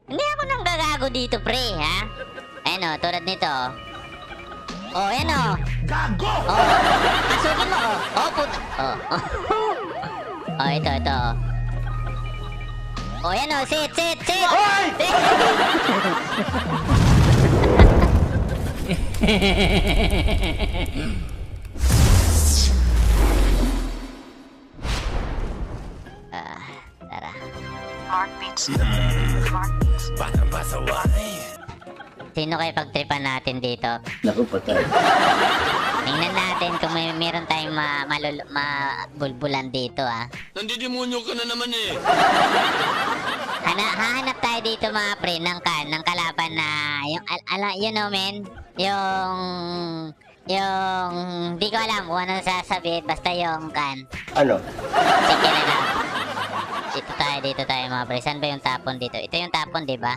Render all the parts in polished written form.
Hindi ako nang gagago dito, pre, ha? Ayan o, tulad nito. Oh, ayan o. Gago! Oh, pasukin mo, oh. Oh, Oh. Oh, ito. Oh, ayan o, sit. Hoy! Tara. Bata pasaway. Sino kayo pagtripan natin dito? Naku, patay. Tingnan natin kung meron tayong mabulbulan dito, ah. Nandidemonyo ka na naman eh. Hahanap tayo dito, mga pre, ng kalaban na, you know, men, di ko alam kung anong sasabihin, basta yung Ano? sige na lang. Dito tayo, mga pre. Saan ba yung tapon dito? Ito yung tapon, di ba?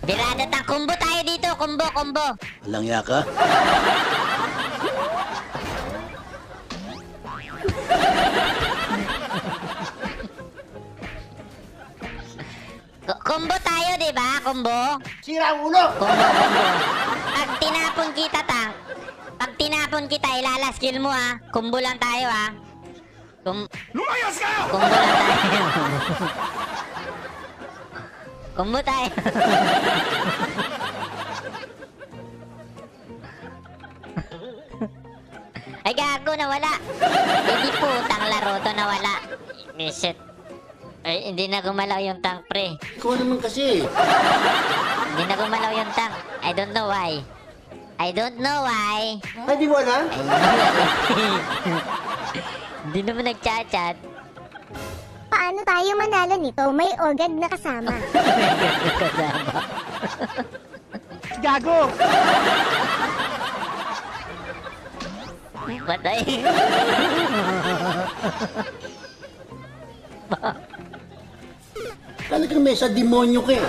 Birada tang kumbo tayo dito, kumbo. Walang yaka? Kumbo tayo, di ba? Kumbo. Sira ulo! Kumbo. Pag tinapon kita, ilalaskill mo, ha. Kumbo lang tayo, ha. Lumayas ka! Kumbo lang tayo. Kumbo tayo. Ay, gago, nawala. Hindi putang laro to, nawala. Shit. Ay, hindi na gumalaw yung tank, pre. Ikaw naman kasi. Hindi na gumalaw yung tank. I don't know why. Ay, di mo alam? Ay, hindi naman nagchat-chat. Paano tayo manalo nito? May ogad na kasama. Gago! Patay. Talagang may sa demonyo ka eh.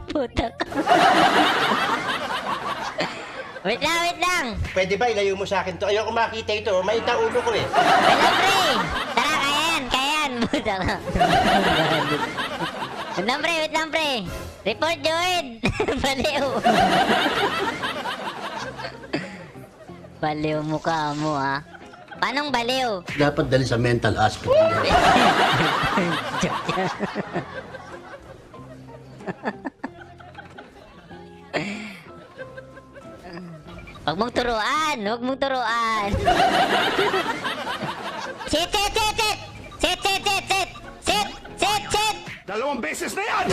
Putak. Wait lang. Pwede ba ilayo mo sa akin to? Ayoko makita ito. Maita ulo ko eh. Wala, pre. Tara, kayan. Putak. Wait lang, pre. Report, Joed. Baliw. Baliw mukha mo, ha. Paanong baliw? Dapat dali sa mental hospital. Huwag mong turuan. Sit. Dalawang beses na yan!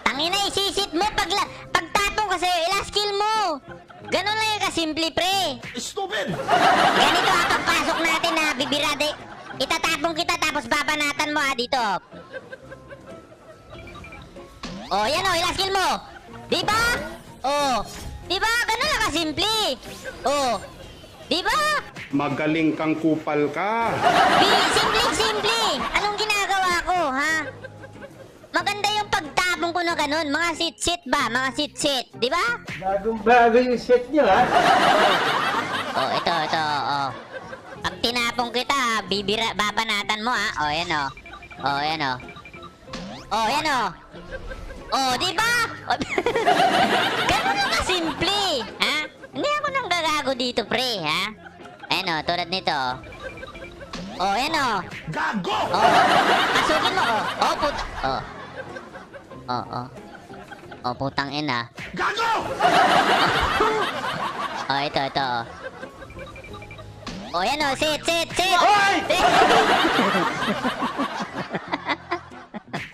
Tangina, isisit mo pagtapong ka sa'yo, ilaskill mo. Ganun lang yung kasimple, pre. Stupid! Ganito, pagpasok natin na bibirade. Itatapong kita tapos babanatan mo, dito. Oh, yan o, ilaskill mo. Diba? Oh, diba? Ganun lang kasimple. Oh, diba? Magaling kang kupal ka. Simple. Anong ginagawa ko, ha? Maganda yung pagtapong ko na ganun. Mga sit-sit ba? Di ba? Bagong-bago yung set niyo, ha? Oh, ito. Oh. Pag tinapong kita, babanatan mo, ha? Oh, yan, oh. Oh, yan, oh. Oh, yan, oh. Oh, di ba? Ganun lang kasimple, ha? Hindi ako nang gagago dito, pre, ha? Ayan, oh, tulad nito. Oh, yan, oh. Gago! Oh, pasukin mo, oh. Oh, Oh, putang ina. Gago! Oh, ito. Oh, yan, oh. Sit. Hoy!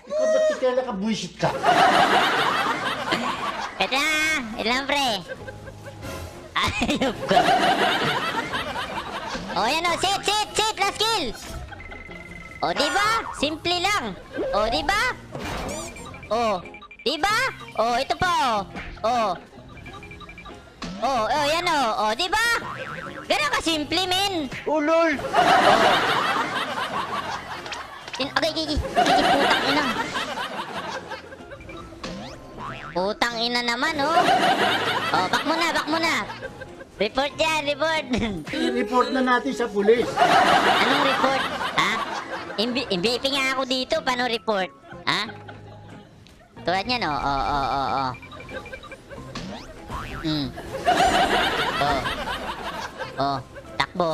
Ikaw ba't di ka nakabuisit ka? Ito na, ilang pre. Ayop ka. Oh, yan, oh. Sit. Last kill. Oh, diba? Simple lang. Oh, diba? Oh, diba? Oh, ito pa, oh. Oh, yan, oh. Oh, diba? Ganun ka simple, men. Ulol! Putang ina. Putang ina naman, oh. Oh, back mo na. Report yan, report. I-report na natin sa pulis. Anong report? Ha? MVP nga ako dito, paano report? Ha? Tulad yan, oh. Oh. Oh. Takbo.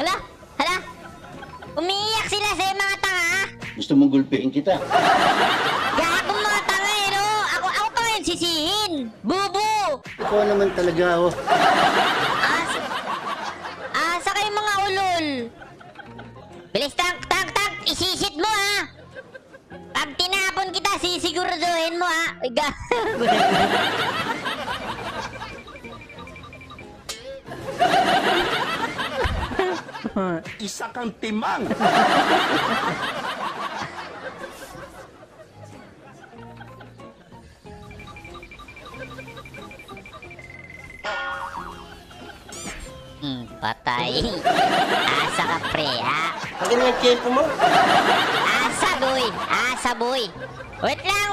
Hala. Umiiyak sila sa mga tanga. Gusto mong gulpihin kita? Gagong mga tanga eh, no? Ako pa ngayon sisihin. Bubu! Ikaw naman talaga, oh. Asa kayo mga ulol? Bilis, tank! Isisit mo, ha? Pag tinapon kita, sisiguraduhin mo, ha? Uy, gago. Isa kang timang. Patay. Asa ka, pre, ha? Pag ganun ang tiyempo mo. Asa, boy. Wait lang.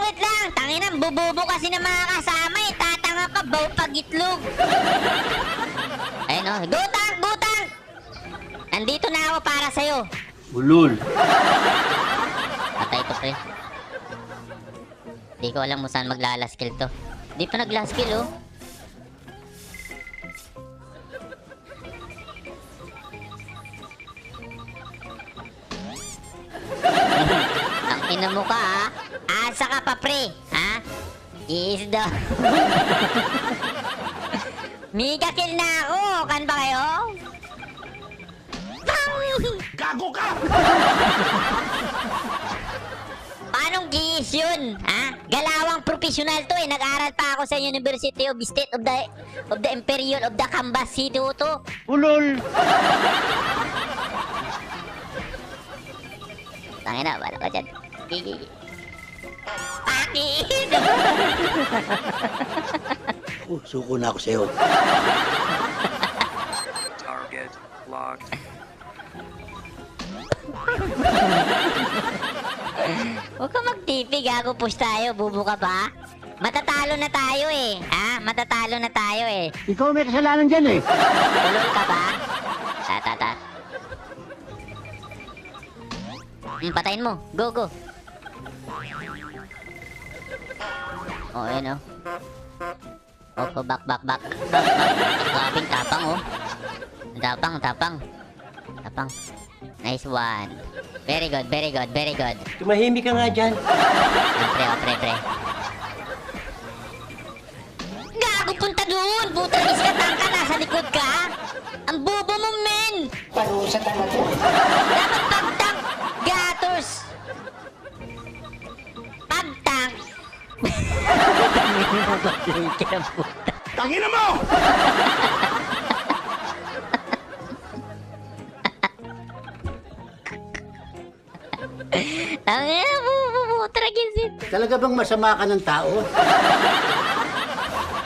Tanginang bububo kasi ng mga kasama, eh. Tatanga ka, baw pagitlog. Ayun, oh. Go tank! Nandito na ako para sa'yo. Bulol. Patay ko, pre. Di ko alam kung saan maglalaskill to. Di pa naglaskill, oh. Ang ina mo ka, ha? Asa ka pa, pre. Ha? Isda. Mega kill na ako. Kan ba kayo? Gago ka! Paanong giis yun? Ha? Galawang profesional to, eh. Nag-aral pa ako sa University of State of the Imperial of the Cambas City to. Bulol. Tangina, wala ka dyan. Gigi. Pakid! Suko na ako sa'yo. Target locked. Huwag ka magtipi, gago, push tayo. Bubo ka ba? Matatalo na tayo, eh. Ha? Matatalo na tayo, eh. Ikaw may kasalanan dyan, eh. Tulol ka ba? Ta. Patayin mo. Go. Oh, ayan, oh. Oh, back. Grabing tapang, oh. Tapang. Nice one. Very good. Tumahimik ka nga dyan. Pre. Gago, punta doon! Putang iska, tangka, nasa likod ka! Ang bobo mo, men! Parusa talaga. Dapat pag-tank, gatos! Pag-tank! Tangina mo! Ang ina, tragisit. Talaga bang masama ka ng tao?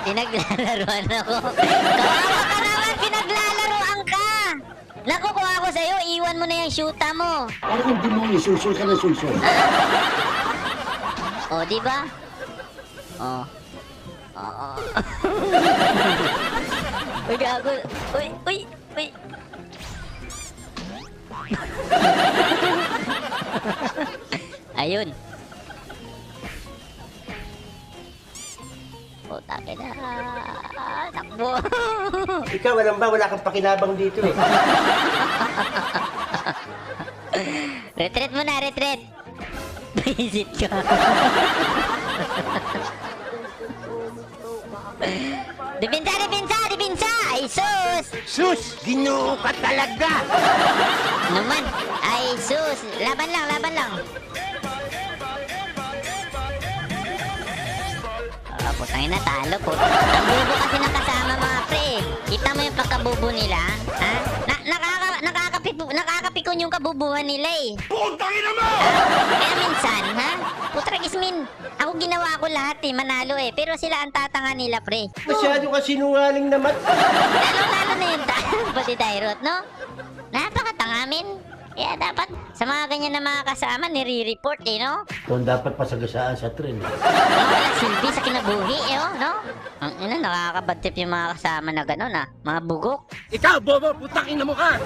Pinaglalaroan ako. Kawawa ka naman, pinaglalaroan ka! Nakukuha ako sa'yo, iwan mo na yung shoota mo. Parang hindi mo isusul ka ng sulsul. O, di ba? Oh. Uy, gago. Uy. Ayun. Putake na. Takbo. Ikaw, wala kang pakinabang dito, eh. Retreat mo na, retreat. Visit ka. Dipinsa! Ay, sus! Sus! Ginoo ka talaga! Naman! Ay, sus! Laban lang! Putangin na, talo po. Ang bubo kasi ng kasama, mga pre. Kita mo yung pagkabubo nila? Ha? Nakaka nakakapikon yung kabubuhan nila eh. Putangin mo! Kaya minsan, ha? Putragis min, ako ginawa ko lahat eh, manalo eh. Pero sila ang tatanga nila, pre. Masyado ka sinungaling naman. Lalo na yung pati Dairot, no? Napakatanga, min. Kaya dapat sa mga ganyan na mga kasama, nire-report eh, no? Ito ang dapat pasagasaan sa tren. Wala silbi sa kinabuhi, eh, oh, no? Ang ina, nakakabad trip yung mga kasama na gano'n, ah. Mga bugok. Ikaw, bobo, putangin na mo ka!